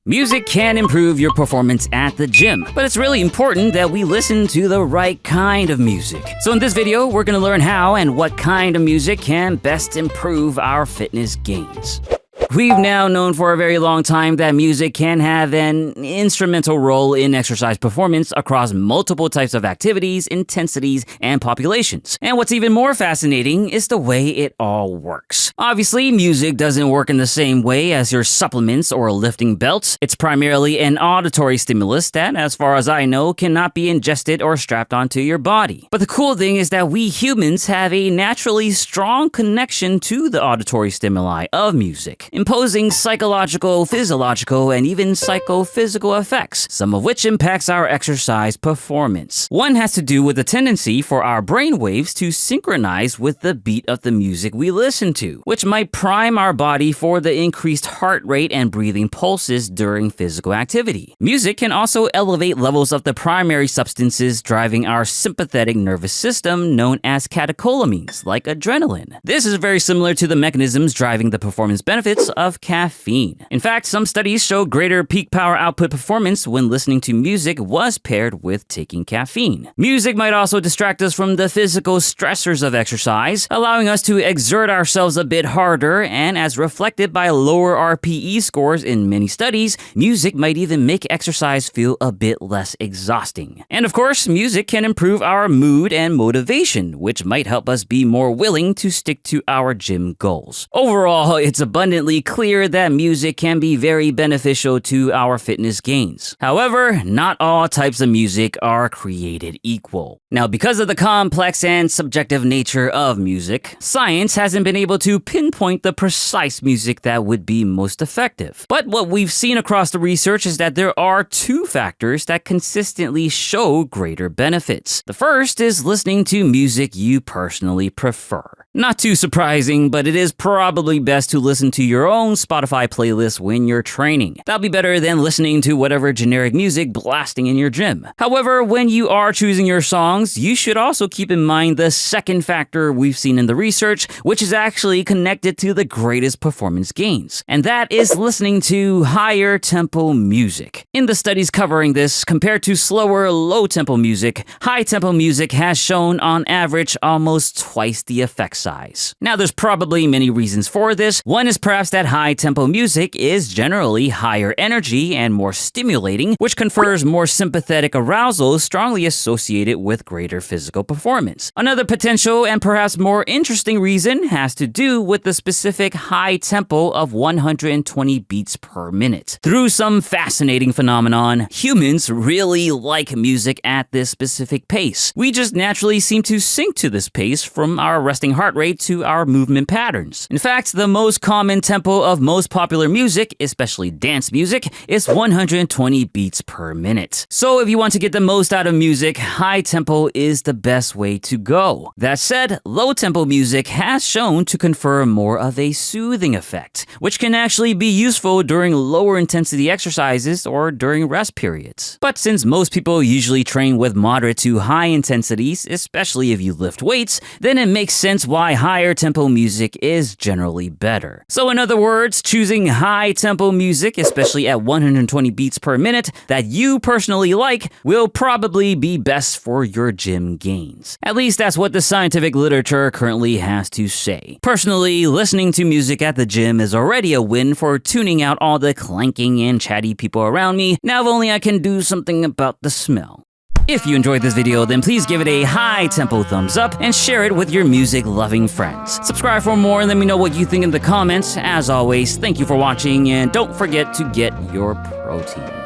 Music can improve your performance at the gym, but it's really important that we listen to the right kind of music. So in this video, we're going to learn how and what kind of music can best improve our fitness gains. We've now known for a very long time that music can have an instrumental role in exercise performance across multiple types of activities, intensities, and populations. And what's even more fascinating is the way it all works. Obviously, music doesn't work in the same way as your supplements or lifting belts. It's primarily an auditory stimulus that, as far as I know, cannot be ingested or strapped onto your body. But the cool thing is that we humans have a naturally strong connection to the auditory stimuli of music, imposing psychological, physiological, and even psychophysical effects, some of which impacts our exercise performance. One has to do with the tendency for our brain waves to synchronize with the beat of the music we listen to, which might prime our body for the increased heart rate and breathing pulses during physical activity. Music can also elevate levels of the primary substances driving our sympathetic nervous system known as catecholamines, like adrenaline. This is very similar to the mechanisms driving the performance benefits of caffeine. In fact, some studies show greater peak power output performance when listening to music was paired with taking caffeine. Music might also distract us from the physical stressors of exercise, allowing us to exert ourselves a bit harder, and as reflected by lower RPE scores in many studies, music might even make exercise feel a bit less exhausting. And of course, music can improve our mood and motivation, which might help us be more willing to stick to our gym goals. Overall, it's abundantly clear that music can be very beneficial to our fitness gains. However, not all types of music are created equal. Now, because of the complex and subjective nature of music, science hasn't been able to pinpoint the precise music that would be most effective. But what we've seen across the research is that there are two factors that consistently show greater benefits. The first is listening to music you personally prefer. Not too surprising, but it is probably best to listen to your own Spotify playlist when you're training. That'll be better than listening to whatever generic music blasting in your gym. However, when you are choosing your songs, you should also keep in mind the second factor we've seen in the research, which is actually connected to the greatest performance gains. And that is listening to higher tempo music. In the studies covering this, compared to slower, low tempo music, high tempo music has shown on average almost twice the effect size. Now, there's probably many reasons for this. One is perhaps that high-tempo music is generally higher energy and more stimulating, which confers more sympathetic arousal strongly associated with greater physical performance. Another potential and perhaps more interesting reason has to do with the specific high tempo of 120 beats per minute. Through some fascinating phenomenon, humans really like music at this specific pace. We just naturally seem to sync to this pace from our resting heart rate to our movement patterns. In fact, the most common tempo of most popular music, especially dance music, is 120 beats per minute. So if you want to get the most out of music, high tempo is the best way to go. That said, low tempo music has shown to confer more of a soothing effect, which can actually be useful during lower intensity exercises or during rest periods. But since most people usually train with moderate to high intensities, especially if you lift weights, then it makes sense why higher tempo music is generally better. So in other words, choosing high tempo music, especially at 120 beats per minute, that you personally like will probably be best for your gym gains. At least that's what the scientific literature currently has to say. Personally, listening to music at the gym is already a win for tuning out all the clanking and chatty people around me. Now if only I can do something about the smell. If you enjoyed this video, then please give it a high tempo thumbs up and share it with your music loving friends. Subscribe for more and let me know what you think in the comments. As always, thank you for watching and don't forget to get your protein.